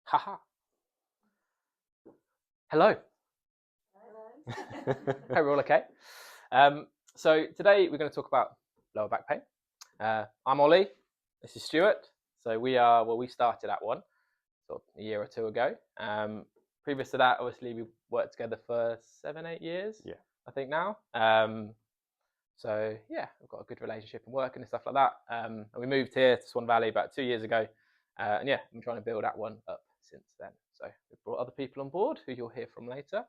Haha. Hello. Hello. Hope we're all okay. So today we're going to talk about lower back pain. I'm Ollie. This is Stuart. So we started at one sort of a year or two ago. Previous to that, obviously we worked together for 7-8 years. Yeah. I think now. So yeah, we've got a good relationship and working and stuff like that. And we moved here to Swan Valley about 2 years ago. And yeah, I'm trying to build that one up since then. So we've brought other people on board who you'll hear from later.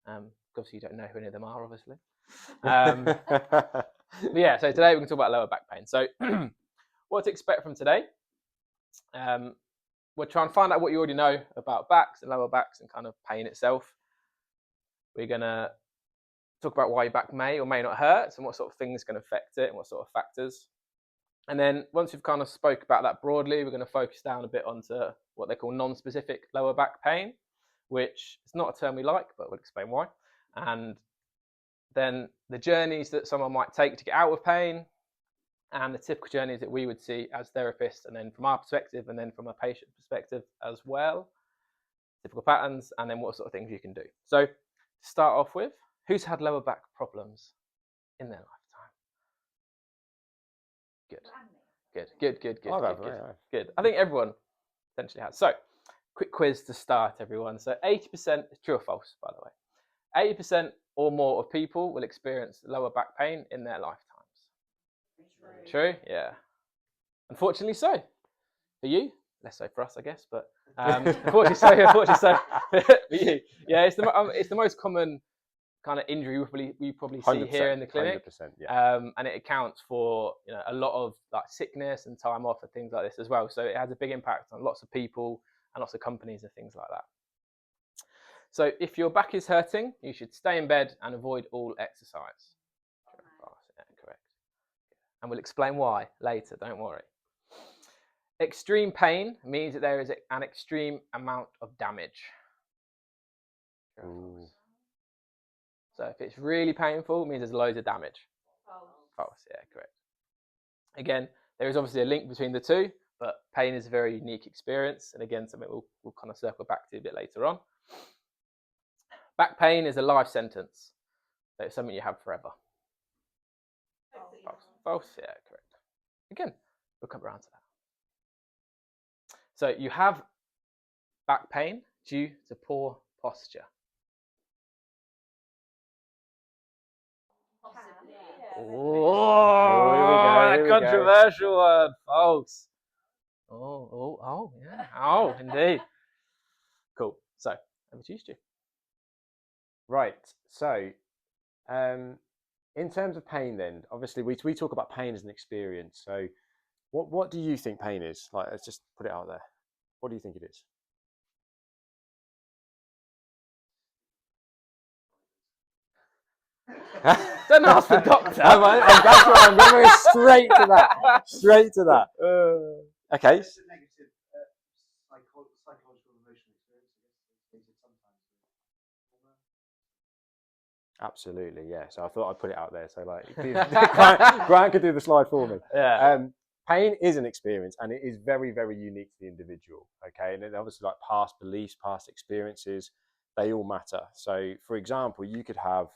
Obviously you don't know who any of them are, obviously. But yeah, so today we're going to talk about lower back pain. So what to expect from today? We'll try and find out what you already know about backs and lower backs and kind of pain itself. We're going to talk about why your back may or may not hurt and what sort of things can affect it and what sort of factors. And then once we've kind of spoke about that broadly, we're going to focus down a bit onto what they call non-specific lower back pain, which is not a term we like, but we'll explain why. And then the journeys that someone might take to get out of pain and the typical journeys that we would see as therapists, and then from our perspective and then from a patient perspective as well, typical patterns, and then what sort of things you can do. So to start off with, who's had lower back problems in their lifetime? Good. I think everyone essentially has. So quick quiz to start, everyone. So 80% is true or false, by the way. 80% or more of people will experience lower back pain in their lifetimes. True? Yeah. Unfortunately so. For you? Less so for us, I guess, but unfortunately so for you. Yeah, it's the most common kind of injury we probably see here in the clinic. 100%, yeah. And it accounts for a lot of like sickness and time off and things like this as well. So it has a big impact on lots of people and lots of companies and things like that. So if your back is hurting, you should stay in bed and avoid all exercise. Yeah, correct. And we'll explain why later, don't worry. Extreme pain means that there is an extreme amount of damage. Ooh. So if it's really painful, it means there's loads of damage. False, yeah, correct. Again, there is obviously a link between the two, but pain is a very unique experience. And again, something we'll kind of circle back to a bit later on. Back pain is a life sentence. So it's something you have forever. False, yeah, correct. Again, we'll come around to that. So you have back pain due to poor posture. Oh, controversial word, false. Yeah. Oh, indeed. Cool. So, over to you, Stu. Right. So, in terms of pain, then obviously we talk about pain as an experience. So, what do you think pain is? Like, let's just put it out there. What do you think it is? Don't ask the doctor. That's what I'm going straight to that. Straight to that. Okay. It's a negative psychological emotional experience. Absolutely, yeah. So I thought I'd put it out there. So like, Grant could do the slide for me. Yeah. Pain is an experience, and it is very, very unique to the individual. Okay, and obviously, like past beliefs, past experiences, they all matter. So, for example, you could have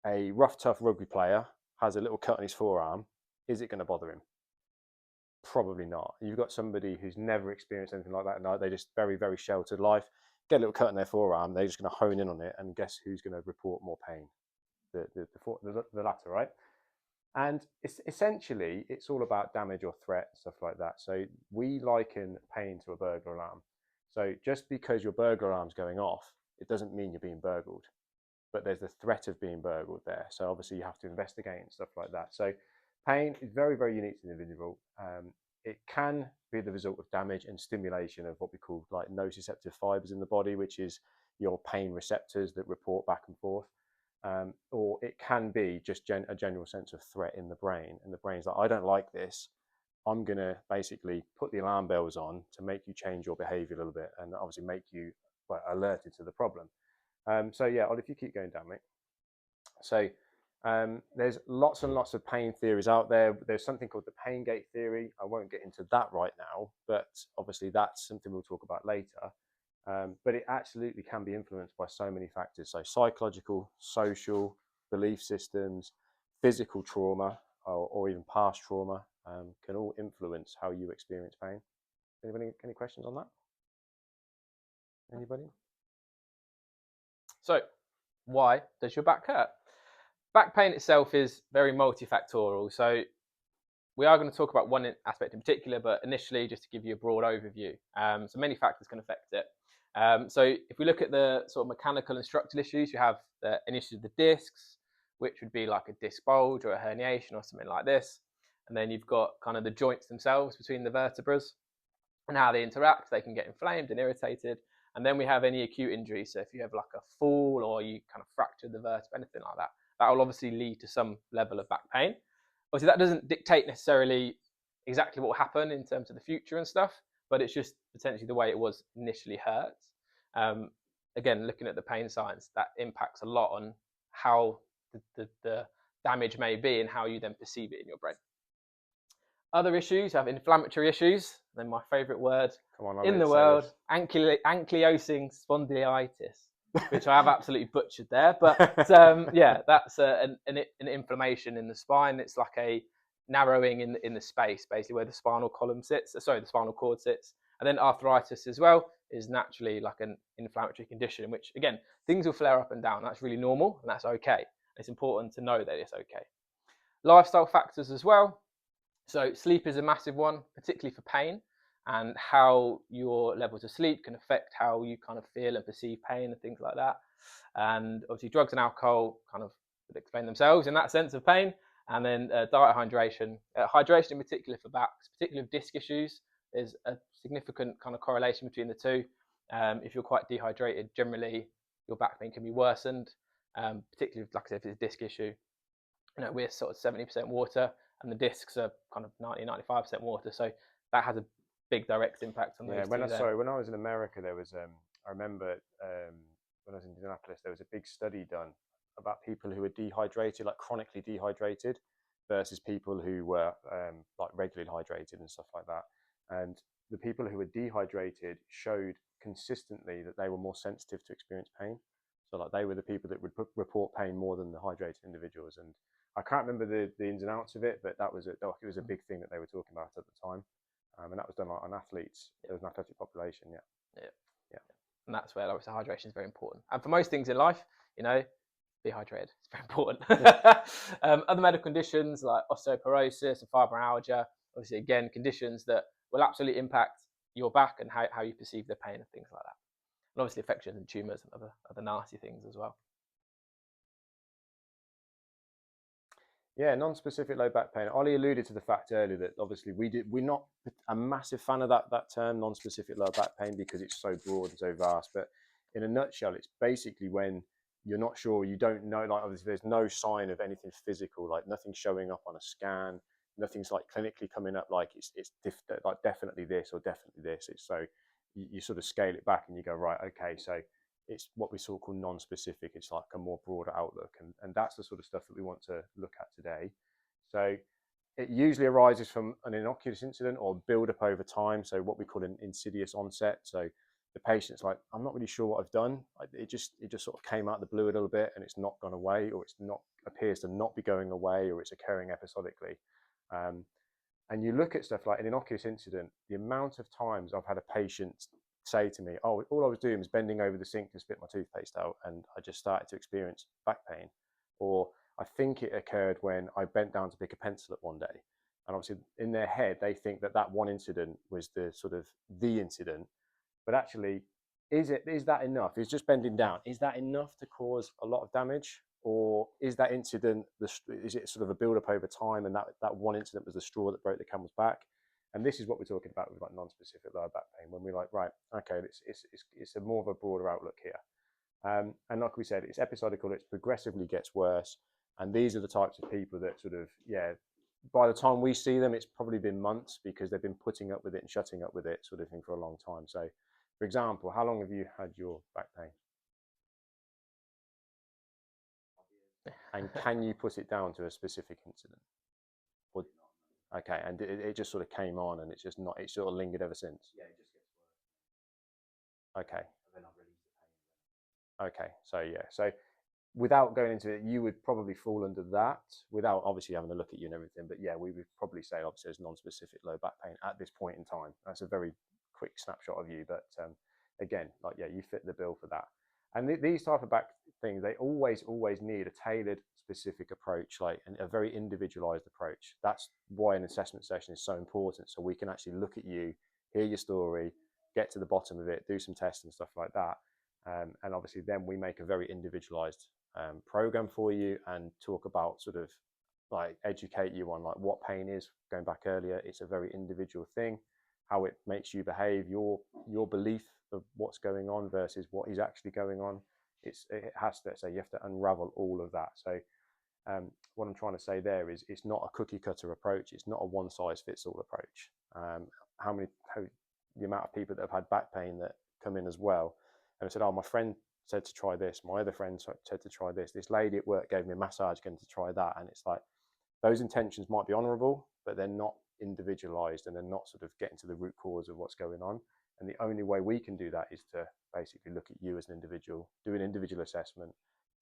a rough, tough rugby player has a little cut on his forearm. Is it going to bother him? Probably not. You've got somebody who's never experienced anything like that. No, they just very, very sheltered life. Get a little cut on their forearm. They're just going to hone in on it, and guess who's going to report more pain? The latter, right? And it's essentially, it's all about damage or threat, stuff like that. So we liken pain to a burglar alarm. So just because your burglar alarm's going off, it doesn't mean you're being burgled, but there's the threat of being burgled there. So obviously you have to investigate and stuff like that. So pain is very, very unique to the individual. It can be the result of damage and stimulation of what we call like nociceptive fibers in the body, which is your pain receptors that report back and forth. Or it can be just a general sense of threat in the brain. And the brain's like, I don't like this. I'm going to basically put the alarm bells on to make you change your behavior a little bit and obviously make you alerted to the problem. So yeah, Ollie, if you keep going down, mate. So there's lots and lots of pain theories out there. There's something called the pain gate theory. I won't get into that right now, but obviously that's something we'll talk about later. But it absolutely can be influenced by so many factors. So psychological, social, belief systems, physical trauma, or even past trauma can all influence how you experience pain. Anybody, any questions on that? Anybody? So, why does your back hurt? Back pain itself is very multifactorial. So, we are going to talk about one aspect in particular, but initially, just to give you a broad overview. So, many factors can affect it. So, if we look at the sort of mechanical and structural issues, you have an issue with the discs, which would be like a disc bulge or a herniation or something like this. And then you've got kind of the joints themselves between the vertebrae and how they interact. They can get inflamed and irritated. And then we have any acute injury. So if you have like a fall or you kind of fracture the vertebra, anything like that, that will obviously lead to some level of back pain. Obviously, that doesn't dictate necessarily exactly what will happen in terms of the future and stuff, but it's just potentially the way it was initially hurt. Again, looking at the pain science, that impacts a lot on how the damage may be and how you then perceive it in your brain. Other issues have inflammatory issues, then my favourite word in the world, ankylosing spondylitis, which I have absolutely butchered there. But yeah, that's an inflammation in the spine. It's like a narrowing in the space, basically where the spinal column sits. Sorry, the spinal cord sits. And then arthritis as well is naturally like an inflammatory condition in which, again, things will flare up and down. That's really normal and that's okay. It's important to know that it's okay. Lifestyle factors as well. So sleep is a massive one, particularly for pain, and how your levels of sleep can affect how you kind of feel and perceive pain and things like that. And obviously drugs and alcohol kind of would explain themselves in that sense of pain. And then diet, hydration. Hydration in particular for backs, particularly with disc issues, there's a significant kind of correlation between the two. If you're quite dehydrated, generally your back pain can be worsened, particularly, like I said, if it's a disc issue. You know, we're sort of 70% water, and the discs are kind of 90-95% water, so that has a big direct impact on those. When I was in America, there was I remember when I was in Indianapolis, there was a big study done about people who were dehydrated, like chronically dehydrated, versus people who were like regularly hydrated and stuff like that. And the people who were dehydrated showed consistently that they were more sensitive to experience pain. So like they were the people that would report pain more than the hydrated individuals. And I can't remember the ins and outs of it, but it was a big thing that they were talking about at the time. And that was done on athletes. There was an athletic population, yeah. And that's where obviously hydration is very important. And for most things in life, you know, be hydrated. It's very important. Other medical conditions like osteoporosis and fibromyalgia, obviously again, conditions that will absolutely impact your back and how you perceive the pain and things like that. And obviously infections and tumours and other nasty things as well. Yeah, non-specific low back pain. Ollie alluded to the fact earlier that obviously we're not a massive fan of that term, non-specific low back pain, because it's so broad and so vast. But in a nutshell, it's basically when you're not sure, you don't know, like obviously there's no sign of anything physical, like nothing showing up on a scan, nothing's like clinically coming up like it's like definitely this or definitely this. It's so you sort of scale it back and you go, right, okay, so it's what we sort of call non-specific. It's like a more broader outlook, and that's the sort of stuff that we want to look at today. So it usually arises from an innocuous incident or build up over time. So what we call an insidious onset. So the patient's like, I'm not really sure what I've done. It just sort of came out of the blue a little bit, and it's not gone away, or it's not appears to not be going away, or it's occurring episodically. And you look at stuff like an innocuous incident. The amount of times I've had a patient say to me, oh, all I was doing was bending over the sink to spit my toothpaste out, and I just started to experience back pain. Or I think it occurred when I bent down to pick a pencil up one day. And obviously in their head, they think that one incident was the sort of the incident. But actually, is that enough? Is just bending down, is that enough to cause a lot of damage? Or is that incident, is it sort of a build-up over time, and that one incident was the straw that broke the camel's back? And this is what we're talking about with like non-specific lower back pain, when we're like, right, okay, it's a more of a broader outlook here. And like we said, it's episodical, it progressively gets worse. And these are the types of people that sort of, by the time we see them, it's probably been months, because they've been putting up with it and shutting up with it sort of thing for a long time. So, for example, how long have you had your back pain? And can you put it down to a specific incident? Okay, and it just sort of came on, and it's just not, it sort of lingered ever since. Yeah, it just gets worse. Okay. and then I've released the pain. Okay. So yeah. So without going into it, you would probably fall under that without obviously having a look at you and everything. But yeah, we would probably say obviously there's non-specific low back pain at this point in time. That's a very quick snapshot of you. But again, like, yeah, you fit the bill for that. And these type of back things, they always need a tailored, specific approach, like a very individualized approach. That's why an assessment session is so important. So we can actually look at you, hear your story, get to the bottom of it, do some tests and stuff like that. And obviously then we make a very individualized program for you and talk about sort of like educate you on like what pain is. Going back earlier, it's a very individual thing, how it makes you behave, your belief of what's going on versus what is actually going on. It has to, so you have to unravel all of that. So what I'm trying to say there is it's not a cookie cutter approach. It's not a one size fits all approach. The amount of people that have had back pain that come in as well and I said, oh, my friend said to try this, my other friend said to try this lady at work gave me a massage going to try that. And it's like those intentions might be honorable, but they're not individualized and they're not sort of getting to the root cause of what's going on. And the only way we can do that is to basically look at you as an individual, do an individual assessment,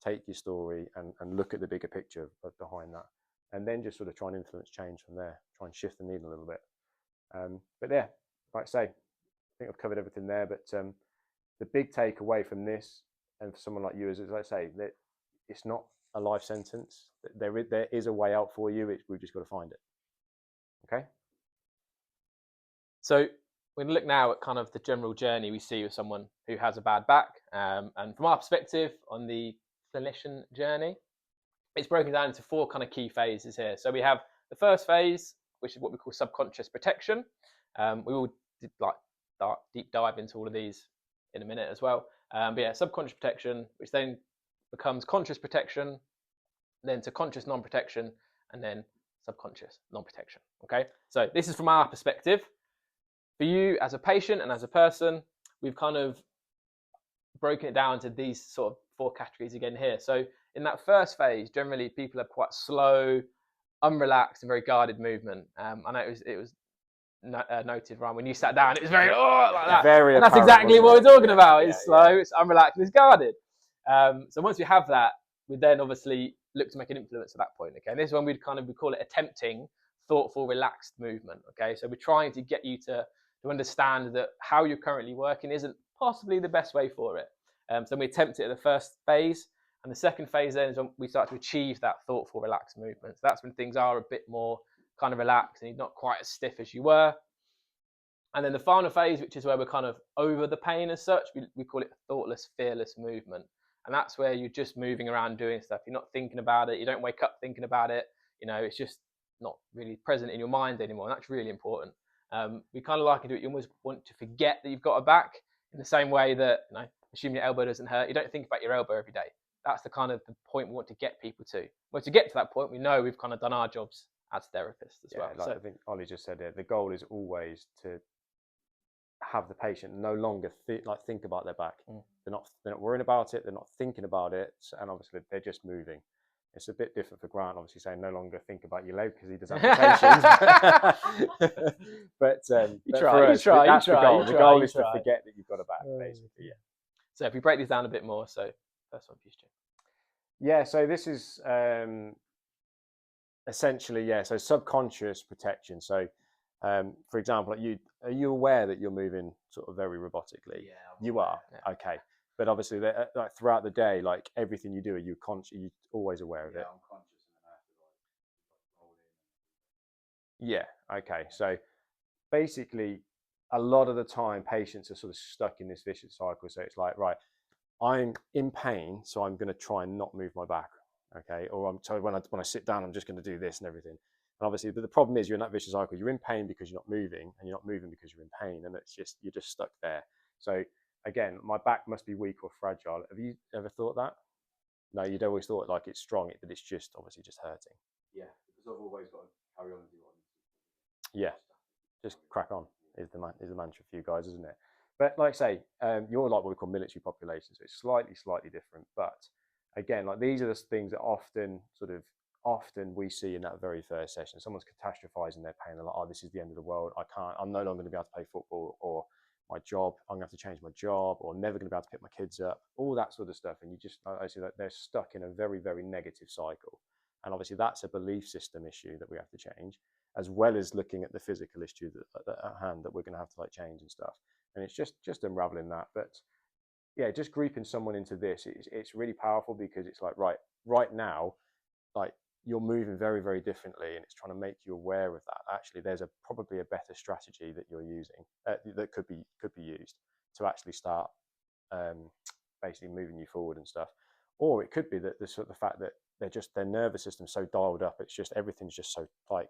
take your story and look at the bigger picture behind that. And then just sort of try and influence change from there, try and shift the needle a little bit. But yeah, like I say, I think I've covered everything there. But the big takeaway from this, and for someone like you, is, as I say, that it's not a life sentence. There is a way out for you. We've just got to find it. Okay? So we're going to look now at kind of the general journey we see with someone who has a bad back. And from our perspective on the clinician journey, it's broken down into 4 kind of key phases here. So we have the first phase, which is what we call subconscious protection. We will deep dive into all of these in a minute as well. But yeah, subconscious protection, which then becomes conscious protection, then to conscious non-protection, and then subconscious non-protection. Okay, so this is from our perspective. For you as a patient and as a person, we've kind of broken it down to these sort of 4 categories again here. So in that first phase, generally people have quite slow, unrelaxed, and very guarded movement. I know it was noted, Ryan, when you sat down, it was very like that. Very and that's apparent, exactly what we're talking about. Yeah, it's slow, it's unrelaxed, and it's guarded. So once we have that, we then obviously look to make an influence at that point. Okay, and this is when we call it attempting thoughtful, relaxed movement. Okay, so we're trying to get you to understand that how you're currently working isn't possibly the best way for it. So we attempt it at the first phase, and the second phase then is when we start to achieve that thoughtful, relaxed movement. So that's when things are a bit more kind of relaxed and you're not quite as stiff as you were. And then the final phase, which is where we're kind of over the pain as such, we call it thoughtless, fearless movement. And that's where you're just moving around doing stuff. You're not thinking about it. You don't wake up thinking about it. It's just not really present in your mind anymore. And that's really important. We kind of liken to it. You almost want to forget that you've got a back in the same way that, assuming your elbow doesn't hurt, you don't think about your elbow every day. That's the kind of the point we want to get people to. Well, to get to that point, we know we've kind of done our jobs as therapists as well. Like I think Ollie just said it, the goal is always to have the patient no longer think about their back. They're not worrying about it, they're not thinking about it, and obviously they're just moving. It's a bit different for Grant, obviously saying no longer think about your leg because he does amputations. but for us, that's the goal. The goal is to forget that you've got a back, basically. Yeah. So if we break these down a bit more, so first one for you, Stu. Yeah, so this is essentially, so subconscious protection. So, for example, are you aware that you're moving sort of very robotically? Yeah, you are. Yeah. Okay, but obviously, like throughout the day, like everything you do, are you always aware of it? Yeah, I'm conscious, and then I have to roll in. Yeah. Okay. So basically, a lot of the time, patients are sort of stuck in this vicious cycle. So it's like, right, I'm in pain, so I'm going to try and not move my back. Okay, or I'm told when I sit down, I'm just going to do this and everything. And obviously, but the problem is you're in that vicious cycle. You're in pain because you're not moving, and you're not moving because you're in pain, and you're just stuck there. So again, my back must be weak or fragile. Have you ever thought that? No, you'd always thought like it's strong, but it's just obviously just hurting. Yeah, because I've always got to carry on and do what I need to. Yeah, just crack on is the mantra for you guys, isn't it? But like I say, you're like what we call military population, so it's slightly different. But again, like these are the things that often we see in that very first session. Someone's catastrophizing their pain. They're like, oh, this is the end of the world. I'm no longer going to be able to play football, or my job, I'm going to have to change my job, or never going to be able to pick my kids up, all that sort of stuff. And you just, I see that they're stuck in a very, very negative cycle. And obviously that's a belief system issue that we have to change, as well as looking at the physical issue at hand that we're going to have to like change and stuff. And it's just unraveling that. But yeah, just grouping someone into this, it's really powerful, because it's like, right now, like you're moving very, very differently, and it's trying to make you aware of that. Actually, there's probably a better strategy that you're using that could be used to actually start basically moving you forward and stuff. Or it could be that the sort of the fact that their nervous system's so dialed up, it's just everything's just so like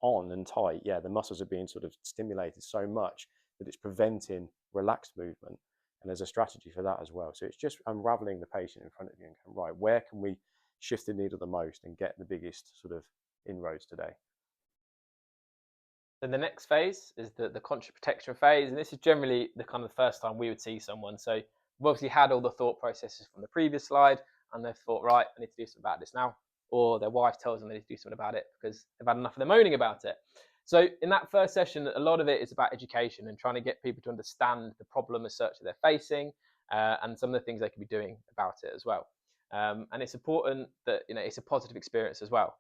on and tight. Yeah, the muscles are being sort of stimulated so much that it's preventing relaxed movement. And there's a strategy for that as well. So it's just unraveling the patient in front of you and going, right, where can we shift the needle the most and get the biggest sort of inroads today? Then the next phase is the conscious protection phase, and this is generally the kind of first time we would see someone. So we've obviously had all the thought processes from the previous slide, and they've thought, right, I need to do something about this now, or their wife tells them they need to do something about it because they've had enough of them moaning about it. So in that first session, a lot of it is about education and trying to get people to understand the problem as such that they're facing, and some of the things they can be doing about it as well. And it's important that it's a positive experience as well,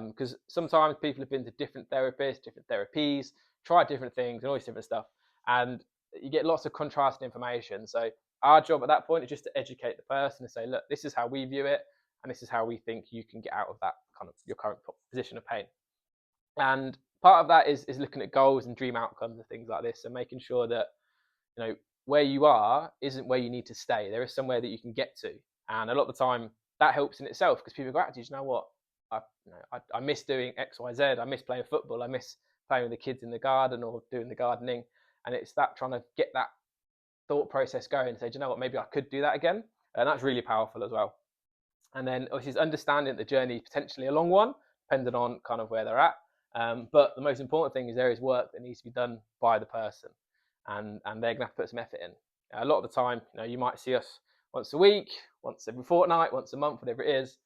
because sometimes people have been to different therapists, different therapies, tried different things and all this different stuff, and you get lots of contrasting information. So our job at that point is just to educate the person and say, look, this is how we view it, and this is how we think you can get out of that kind of your current position of pain. And part of that is looking at goals and dream outcomes and things like this, and making sure that where you are isn't where you need to stay. There is somewhere that you can get to, and a lot of the time that helps in itself, because people go, actually, you know what, I miss doing X, Y, Z. I miss playing football. I miss playing with the kids in the garden or doing the gardening. And it's that trying to get that thought process going and say, do you know what, maybe I could do that again. And that's really powerful as well. And then obviously it's understanding the journey, potentially a long one, depending on kind of where they're at. But the most important thing is there is work that needs to be done by the person, and they're going to have to put some effort in. A lot of the time, you might see us once a week, once every fortnight, once a month, whatever it is.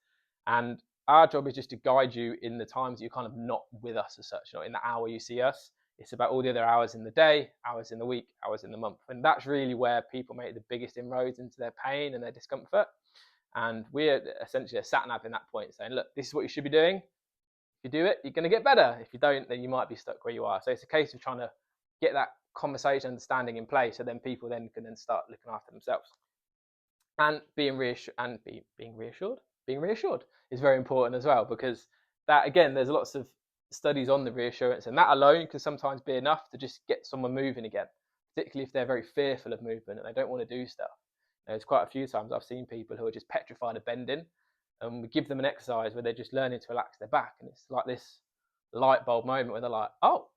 And our job is just to guide you in the times that you're kind of not with us as such. In the hour you see us, it's about all the other hours in the day, hours in the week, hours in the month. And that's really where people make the biggest inroads into their pain and their discomfort. And we're essentially a sat nav in that point, saying, look, this is what you should be doing. If you do it, you're going to get better. If you don't, then you might be stuck where you are. So it's a case of trying to get that conversation understanding in place, so then people then can then start looking after themselves. And being reassured is very important as well, because that, again, there's lots of studies on the reassurance, and that alone can sometimes be enough to just get someone moving again, particularly if they're very fearful of movement and they don't want to do stuff. There's quite a few times I've seen people who are just petrified of bending, and we give them an exercise where they're just learning to relax their back, and it's like this light bulb moment where they're like, oh,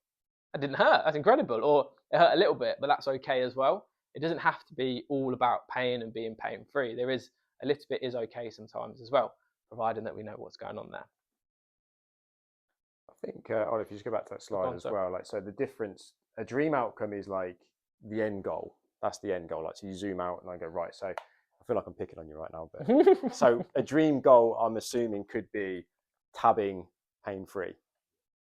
that didn't hurt, that's incredible, or it hurt a little bit, but that's okay as well. It doesn't have to be all about pain and being pain-free. There is a little bit is okay sometimes as well, providing that we know what's going on there. I think, Ollie, if you just go back to that slide as well, like, so the difference, a dream outcome is like the end goal. That's the end goal. Like, so you zoom out and I go, right, so I feel like I'm picking on you right now, but so a dream goal, I'm assuming, could be tabbing pain-free,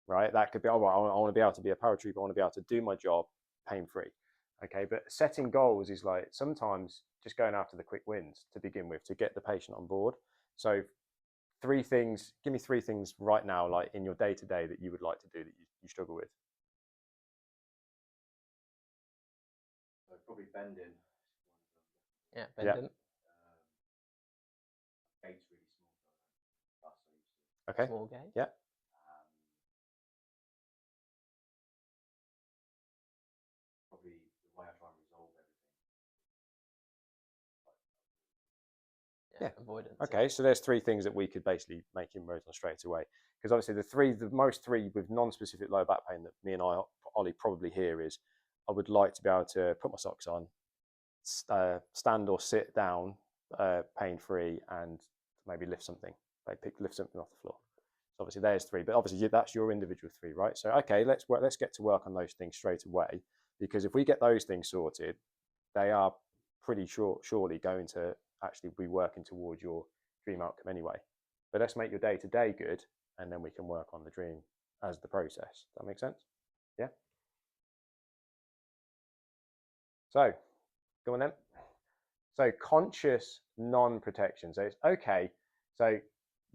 right? That could be, oh, well, I want to be able to be a paratrooper, I want to be able to do my job pain-free. Okay, but setting goals is like sometimes just going after the quick wins to begin with to get the patient on board. So give me 3 things right now, like in your day-to-day, that you would like to do that you struggle with. So probably bending. Yeah, bending. Yeah. Gate's really small. That's so used to. Okay. Small gate. Yeah. Probably the way I try and resolve everything. Yeah. Avoidance. Okay, so there's 3 things that we could basically make inroads on straight away. Because obviously the most 3 with non-specific lower back pain that me and Ollie probably hear is, I would like to be able to put my socks on, stand or sit down pain-free, and maybe lift something, lift something off the floor. So obviously there's 3, but obviously that's your individual 3, right? So okay, let's get to work on those things straight away, because if we get those things sorted, they are pretty surely going to actually be working towards your dream outcome anyway. But let's make your day-to-day good, and then we can work on the dream as the process. Does that make sense? Yeah. So, go on then. So conscious non-protection. So it's okay. So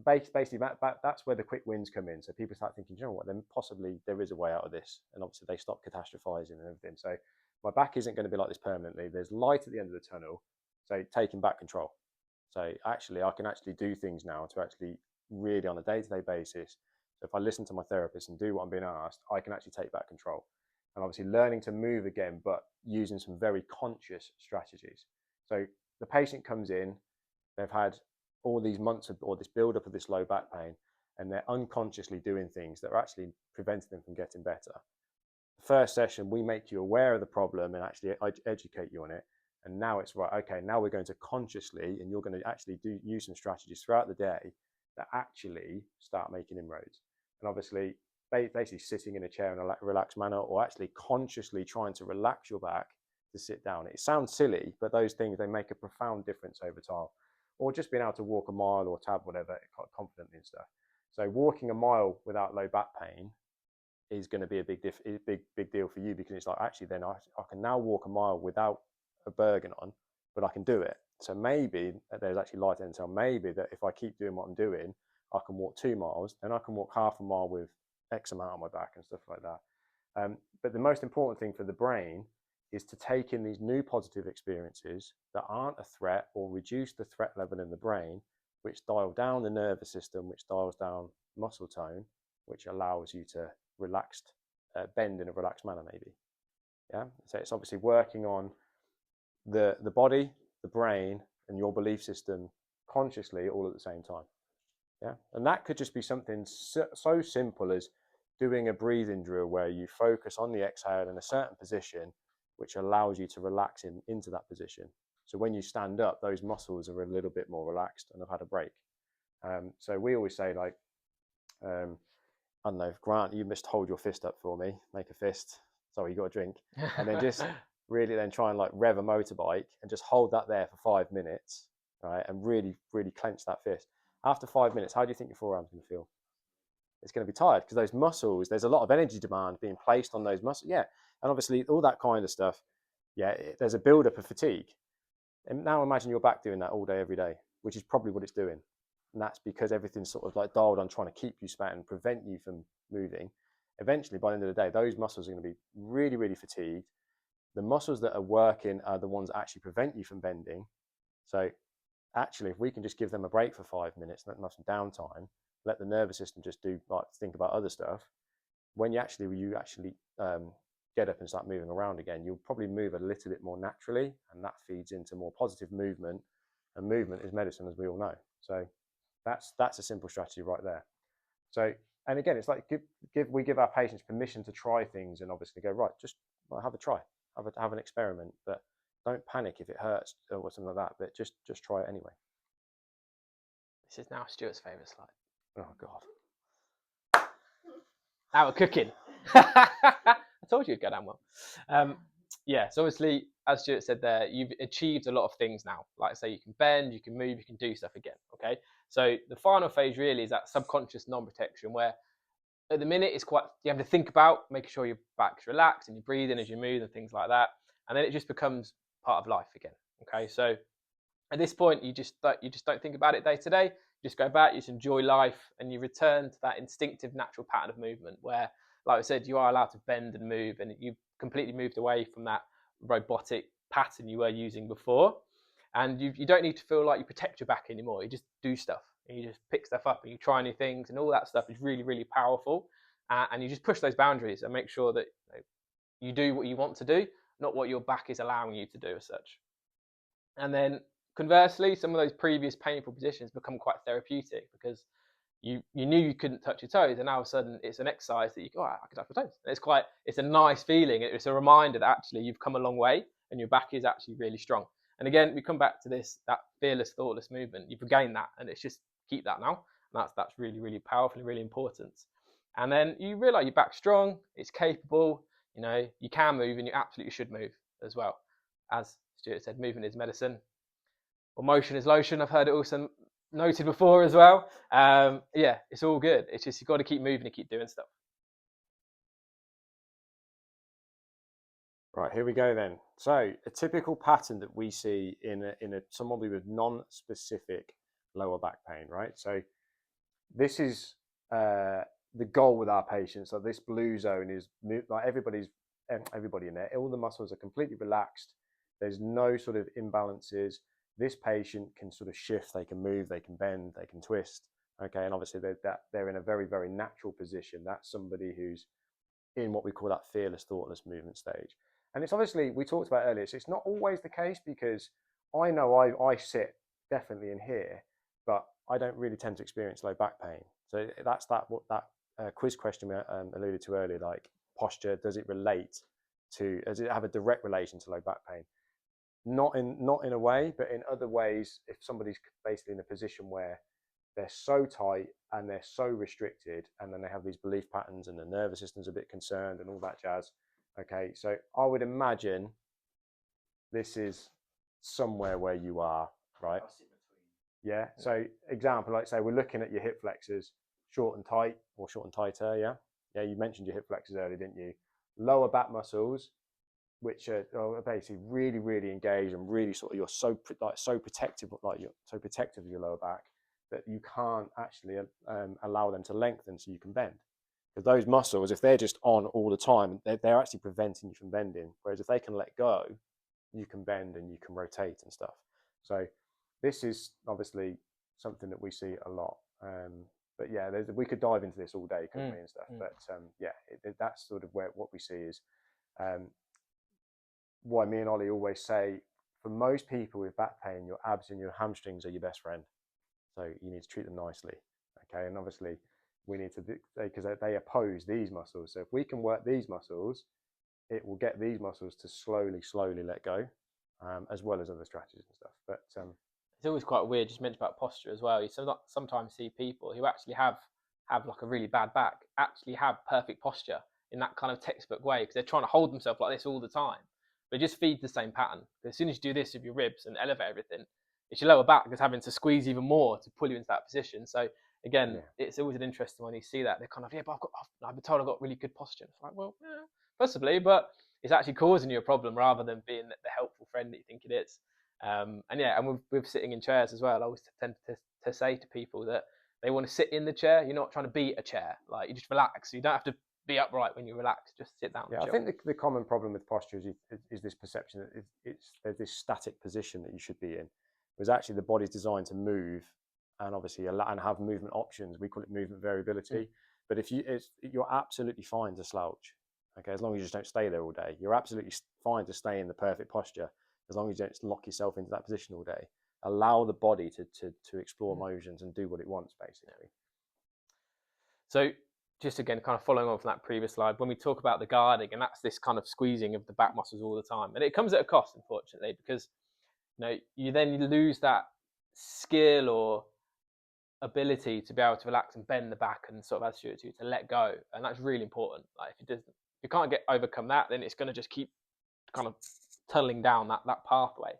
basically that's where the quick wins come in. So people start thinking, you know what, then possibly there is a way out of this. And obviously they stop catastrophizing and everything. So my back isn't going to be like this permanently. There's light at the end of the tunnel. So taking back control. So actually I can actually do things now to actually really on a day-to-day basis. So if I listen to my therapist and do what I'm being asked, I can actually take back control. And obviously learning to move again, but using some very conscious strategies. So the patient comes in, they've had all these months of, or this build-up of this low back pain, and they're unconsciously doing things that are actually preventing them from getting better. The first session, we make you aware of the problem and actually educate you on it. And now it's right, okay, now we're going to consciously, and you're going to actually use some strategies throughout the day that actually start making inroads. And obviously, basically sitting in a chair in a relaxed manner, or actually consciously trying to relax your back to sit down. It sounds silly, but those things, they make a profound difference over time. Or just being able to walk a mile or tab whatever confidently and stuff. So walking a mile without low back pain is going to be a big deal for you, because it's like, actually then I can now walk a mile without a Bergen on, but I can do it. So maybe there's actually light in, so maybe that if I keep doing what I'm doing, I can walk 2 miles, then I can walk half a mile with X amount on my back and stuff like that. But the most important thing for the brain is to take in these new positive experiences that aren't a threat, or reduce the threat level in the brain, which dial down the nervous system, which dials down muscle tone, which allows you to bend in a relaxed manner maybe. Yeah, so it's obviously working on the body, the brain, and your belief system consciously all at the same time. Yeah, and that could just be something so simple as doing a breathing drill where you focus on the exhale in a certain position, which allows you to relax into that position. So when you stand up, those muscles are a little bit more relaxed and have had a break. So we always say, like, I don't know, Grant, you must hold your fist up for me, make a fist. Sorry, you got a drink. And then just really then try and like rev a motorbike and just hold that there for 5 minutes, right? And really, really clench that fist. After 5 minutes, how do you think your forearm's going to feel? It's going to be tired, because those muscles, there's a lot of energy demand being placed on those muscles. Yeah. And obviously all that kind of stuff, yeah, there's a buildup of fatigue. And now imagine your back doing that all day, every day, which is probably what it's doing. And that's because everything's sort of like dialed on trying to keep you sat and prevent you from moving. Eventually, by the end of the day, those muscles are going to be really, really fatigued. The muscles that are working are the ones that actually prevent you from bending. So actually, if we can just give them a break for 5 minutes, let them have some downtime, let the nervous system just think about other stuff. When you actually get up and start moving around again, you'll probably move a little bit more naturally, and that feeds into more positive movement. And movement is medicine, as we all know. So that's a simple strategy right there. So, and again, it's like we give our patients permission to try things, and obviously go, right, just have a try, have an experiment, but don't panic if it hurts or something like that. But just try it anyway. This is now Stuart's favourite slide. Oh God. Now we're cooking. I told you it'd go down well. Yeah, so obviously, as Stuart said there, you've achieved a lot of things now. Like I say, you can bend, you can move, you can do stuff again, okay? So the final phase really is that subconscious non-protection, where at the minute it's quite, you have to think about making sure your back's relaxed and you're breathing as you move and things like that. And then it just becomes part of life again, okay? So at this point, you just don't think about it day to day. You just go back, you just enjoy life, and you return to that instinctive, natural pattern of movement where, like I said, you are allowed to bend and move, and you've completely moved away from that robotic pattern you were using before. And you don't need to feel like you protect your back anymore. You just do stuff, and you just pick stuff up, and you try new things, and all that stuff is really, really powerful. And you just push those boundaries and make sure that you do what you want to do, not what your back is allowing you to do as such. And then conversely, some of those previous painful positions become quite therapeutic, because you knew you couldn't touch your toes, and now all of a sudden it's an exercise that you go, I can touch my toes. And it's a nice feeling. It's a reminder that actually you've come a long way and your back is actually really strong. And again, we come back to that fearless, thoughtless movement. You've regained that, and it's just keep that now. And that's really, really powerful and really important. And then you realise your back's strong, it's capable, you can move, and you absolutely should move as well. As Stuart said, movement is medicine. Or motion is lotion. I've heard it also noted before as well. Yeah, it's all good. It's just you've got to keep moving and keep doing stuff. Right, here we go then. So a typical pattern that we see in somebody with non-specific lower back pain, right? So this is the goal with our patients. So this blue zone is like everybody in there. All the muscles are completely relaxed. There's no sort of imbalances. This patient can sort of shift. They can move. They can bend. They can twist. Okay, and obviously they're in a very, very natural position. That's somebody who's in what we call that fearless, thoughtless movement stage. And it's obviously, we talked about earlier, so it's not always the case, because I know I sit definitely in here, but I don't really tend to experience low back pain. So that's what that quiz question we alluded to earlier, like posture, does it have a direct relation to low back pain? Not in a way, but in other ways, if somebody's basically in a position where they're so tight and they're so restricted, and then they have these belief patterns and the nervous system's a bit concerned and all that jazz. Okay, so I would imagine this is somewhere where you are, right? Yeah, so example, like say we're looking at your hip flexors, short and tight or short and tighter, yeah? Yeah, you mentioned your hip flexors earlier, didn't you? Lower back muscles, which are basically really, really engaged and really sort of, you're so protective, you're so protective of your lower back that you can't actually allow them to lengthen so you can bend. Because those muscles, if they're just on all the time, they're actually preventing you from bending. Whereas if they can let go, you can bend and you can rotate and stuff. So this is obviously something that we see a lot. But yeah, we could dive into this all day, couldn't we, and stuff. But yeah, that's sort of what we see is why me and Ollie always say, for most people with back pain, your abs and your hamstrings are your best friend. So you need to treat them nicely. Okay, and obviously we need to, because they oppose these muscles. So if we can work these muscles, it will get these muscles to slowly let go, as well as other strategies and stuff. But it's always quite weird. Just mentioned about posture as well. You sometimes see people who actually have like a really bad back actually have perfect posture in that kind of textbook way, because they're trying to hold themselves like this all the time. But it just feeds the same pattern. As soon as you do this with your ribs and elevate everything, it's your lower back that's having to squeeze even more to pull you into that position. So again, it's always an interesting when you see that. They're kind of, yeah, but I've been told I've got really good posture. It's like, well, yeah, possibly, but it's actually causing you a problem rather than being the helpful friend that you think it is. And with sitting in chairs as well, I always tend to say to people that they want to sit in the chair. You're not trying to beat a chair. Like, you just relax. You don't have to be upright when you relax. Just sit down. Yeah, I think the common problem with posture is this perception that there's this static position that you should be in. Whereas actually the body's designed to move, and obviously and have movement options. We call it movement variability. But you're absolutely fine to slouch. Okay, as long as you just don't stay there all day. You're absolutely fine to stay in the perfect posture, as long as you don't lock yourself into that position all day. Allow the body to explore motions and do what it wants, basically. So just again, kind of following on from that previous slide, when we talk about the guarding, and that's this kind of squeezing of the back muscles all the time, and it comes at a cost, unfortunately, because you then lose that skill or ability to be able to relax and bend the back and sort of, as you to let go, and that's really important. Like, if you can't overcome that, then it's going to just keep kind of tunneling down that pathway,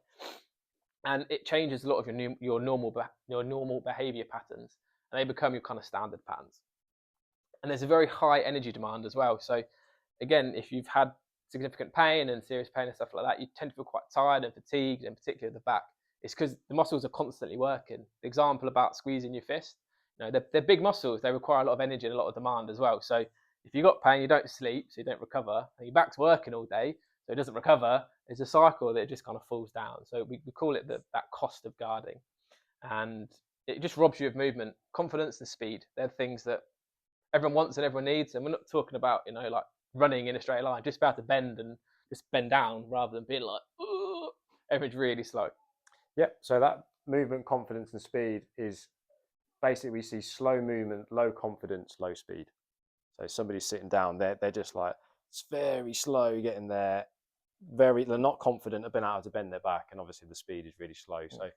and it changes a lot of your normal behavior patterns, and they become your kind of standard patterns. And there's a very high energy demand as well. So again, if you've had significant pain and serious pain and stuff like that, you tend to feel quite tired and fatigued, in particular the back. It's because the muscles are constantly working. The example about squeezing your fist, they're big muscles. They require a lot of energy and a lot of demand as well. So if you've got pain, you don't sleep, so you don't recover, and your back's working all day, so it doesn't recover. It's a cycle that just kind of falls down. So we call it that cost of guarding. And it just robs you of movement, confidence and speed. They're things that everyone wants and everyone needs. And we're not talking about, like running in a straight line, just about to bend and just bend down rather than being like, ooh, everything's really slow. Yep. So that movement, confidence and speed is basically, we see slow movement, low confidence, low speed. So somebody's sitting down, they're just like, it's very slow getting there. They're not confident, have been able to bend their back, and obviously the speed is really slow. So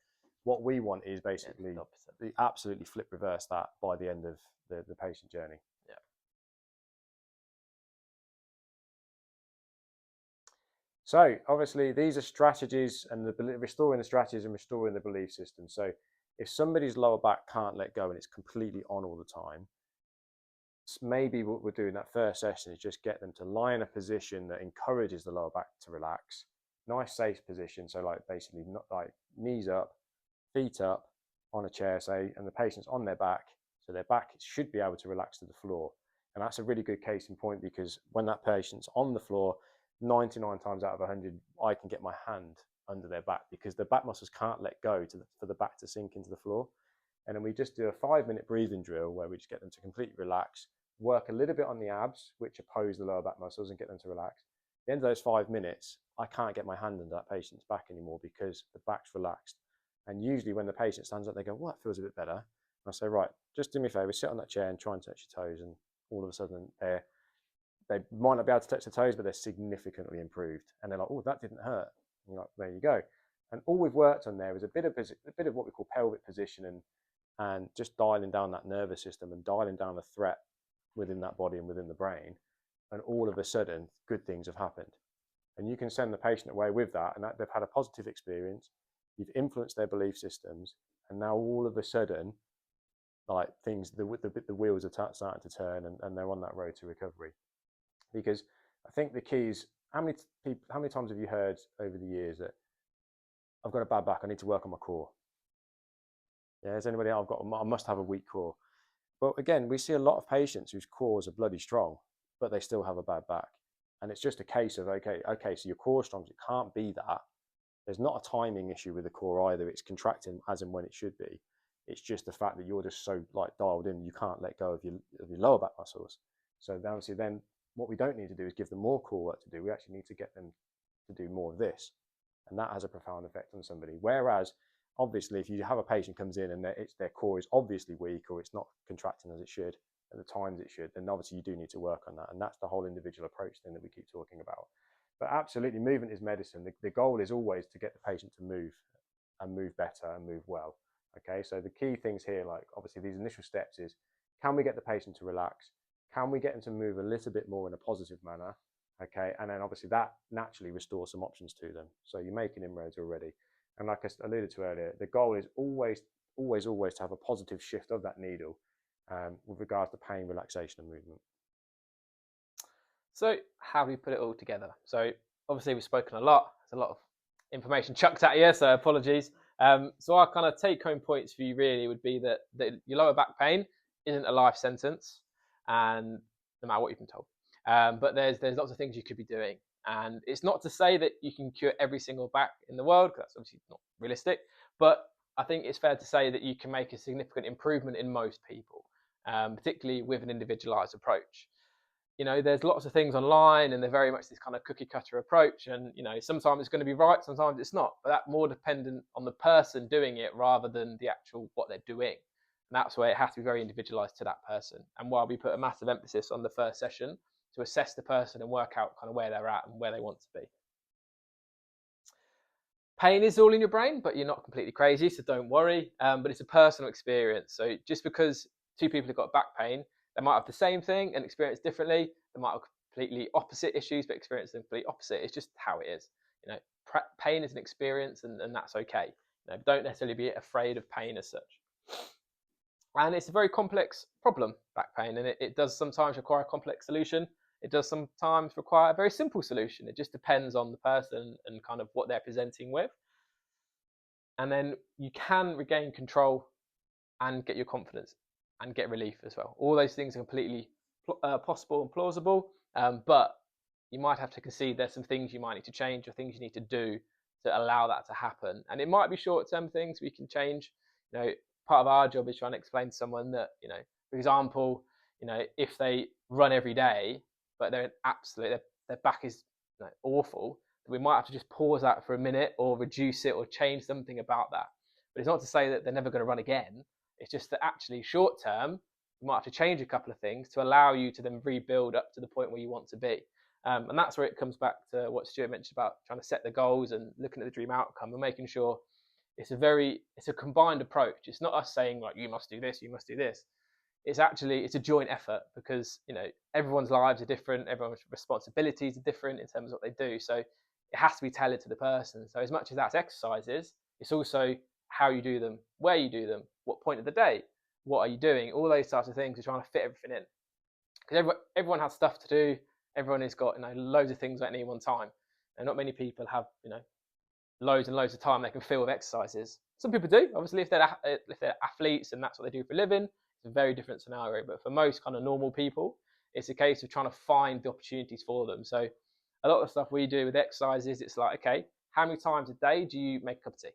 what we want is basically the absolutely flip reverse that by the end of the patient journey. Yeah. So obviously these are strategies, and restoring the strategies and restoring the belief system. So if somebody's lower back can't let go and it's completely on all the time, maybe what we're doing that first session is just get them to lie in a position that encourages the lower back to relax. Nice safe position, so like basically not like knees up, feet up on a chair, say, and the patient's on their back, so their back should be able to relax to the floor. And that's a really good case in point, because when that patient's on the floor, 99 times out of 100, I can get my hand under their back, because the back muscles can't let go for the back to sink into the floor. And then we just do a 5-minute breathing drill where we just get them to completely relax, work a little bit on the abs, which oppose the lower back muscles, and get them to relax. At the end of those 5 minutes, I can't get my hand under that patient's back anymore because the back's relaxed. And usually when the patient stands up, they go, "Well, that feels a bit better." And I say, "Right, just do me a favor, sit on that chair and try and touch your toes." And all of a sudden, they might not be able to touch the toes, but they're significantly improved. And they're like, "Oh, that didn't hurt." And you're like, "There you go." And all we've worked on there is a bit of what we call pelvic position, and just dialing down that nervous system and dialing down the threat within that body and within the brain. And all of a sudden, good things have happened. And you can send the patient away with that, and that they've had a positive experience. You've influenced their belief systems, and now all of a sudden, like things, the wheels are starting to turn, and they're on that road to recovery. Because I think the key is, how many times have you heard over the years that I've got a bad back, I need to work on my core? Yeah, has anybody? I must have a weak core. But again, we see a lot of patients whose cores are bloody strong, but they still have a bad back. And it's just a case of, okay, so your core is strong, it can't be that. There's not a timing issue with the core either. It's contracting as and when it should be. It's just the fact that you're just so like dialed in, you can't let go of your lower back muscles. So obviously then what we don't need to do is give them more core work to do. We actually need to get them to do more of this. And that has a profound effect on somebody. Whereas obviously if you have a patient comes in and their core is obviously weak, or it's not contracting as it should at the times it should, then obviously you do need to work on that. And that's the whole individual approach thing that we keep talking about. But absolutely, movement is medicine. The goal is always to get the patient to move, and move better and move well. Okay, so the key things here, like obviously these initial steps, is can we get the patient to relax? Can we get them to move a little bit more in a positive manner? Okay, and then obviously that naturally restores some options to them. So you're making inroads already. And like I alluded to earlier, the goal is always to have a positive shift of that needle with regards to pain, relaxation, and movement. So how do we put it all together? So obviously we've spoken a lot. There's a lot of information chucked at you, so apologies. So our kind of take-home points for you really would be that your lower back pain isn't a life sentence, and no matter what you've been told. But there's lots of things you could be doing. And it's not to say that you can cure every single back in the world, because that's obviously not realistic. But I think it's fair to say that you can make a significant improvement in most people, particularly with an individualized approach. You know, there's lots of things online, and they're very much this kind of cookie cutter approach. And, you know, sometimes it's going to be right, sometimes it's not. But that's more dependent on the person doing it rather than the actual what they're doing. And that's where it has to be very individualized to that person. And while we put a massive emphasis on the first session to assess the person and work out kind of where they're at and where they want to be. Pain is all in your brain, but you're not completely crazy, so don't worry. But it's a personal experience. So just because two people have got back pain, they might have the same thing and experience differently. They might have completely opposite issues, but experience the complete opposite. It's just how it is. You know, pain is an experience, and that's okay. You know, don't necessarily be afraid of pain as such. And it's a very complex problem, back pain, and it does sometimes require a complex solution. It does sometimes require a very simple solution. It just depends on the person and kind of what they're presenting with. And then you can regain control and get your confidence and get relief as well. All those things are completely possible and plausible, but you might have to concede there's some things you might need to change or things you need to do to allow that to happen. And it might be short-term things we can change. You know, part of our job is trying to explain to someone that, you know, for example, you know, if they run every day, but they're their back is, you know, awful, we might have to just pause that for a minute or reduce it or change something about that. But it's not to say that they're never going to run again. It's just that actually short term, you might have to change a couple of things to allow you to then rebuild up to the point where you want to be. And that's where it comes back to what Stuart mentioned about trying to set the goals and looking at the dream outcome and making sure it's a combined approach. It's not us saying like, you must do this, you must do this. It's a joint effort, because, you know, everyone's lives are different, everyone's responsibilities are different in terms of what they do. So it has to be tailored to the person. So as much as that's exercises, it's also how you do them, where you do them, what point of the day, what are you doing, all those types of things. We're trying to fit everything in. because everyone has stuff to do. Everyone has got loads of things at any one time, and not many people have loads and loads of time they can fill with exercises. Some people do, obviously, if they're athletes and that's what they do for a living. It's a very different scenario. But for most kind of normal people, it's a case of trying to find the opportunities for them. So a lot of the stuff we do with exercises, it's like, okay, how many times a day do you make a cup of tea?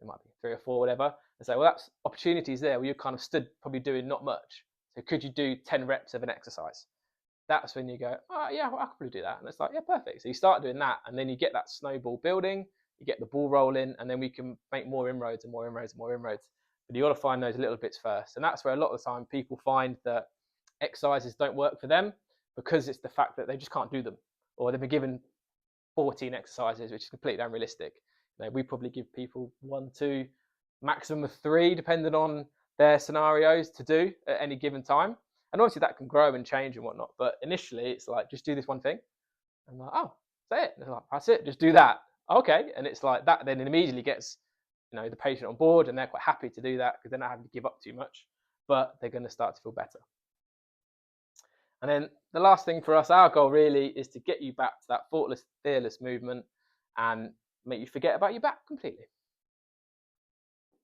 It might be 3 or 4, whatever. And say, well, that's opportunities there where you're kind of stood probably doing not much. So could you do 10 reps of an exercise? That's when you go, oh yeah, well, I could probably do that. And it's like, yeah, perfect. So you start doing that, and then you get that snowball building, you get the ball rolling, and then we can make more inroads and more inroads and more inroads. But you got to find those little bits first. And that's where a lot of the time people find that exercises don't work for them because it's the fact that they just can't do them, or they've been given 14 exercises, which is completely unrealistic. We probably give people 1, 2, maximum of 3, depending on their scenarios, to do at any given time. And obviously that can grow and change and whatnot. But initially it's like, just do this one thing. And I'm like, oh, that's it. And it's like, that's it. Just do that. Okay. And it's like that then immediately gets, the patient on board, and they're quite happy to do that because they're not having to give up too much, but they're going to start to feel better. And then the last thing for us, our goal really is to get you back to that thoughtless, fearless movement and make you forget about your back completely.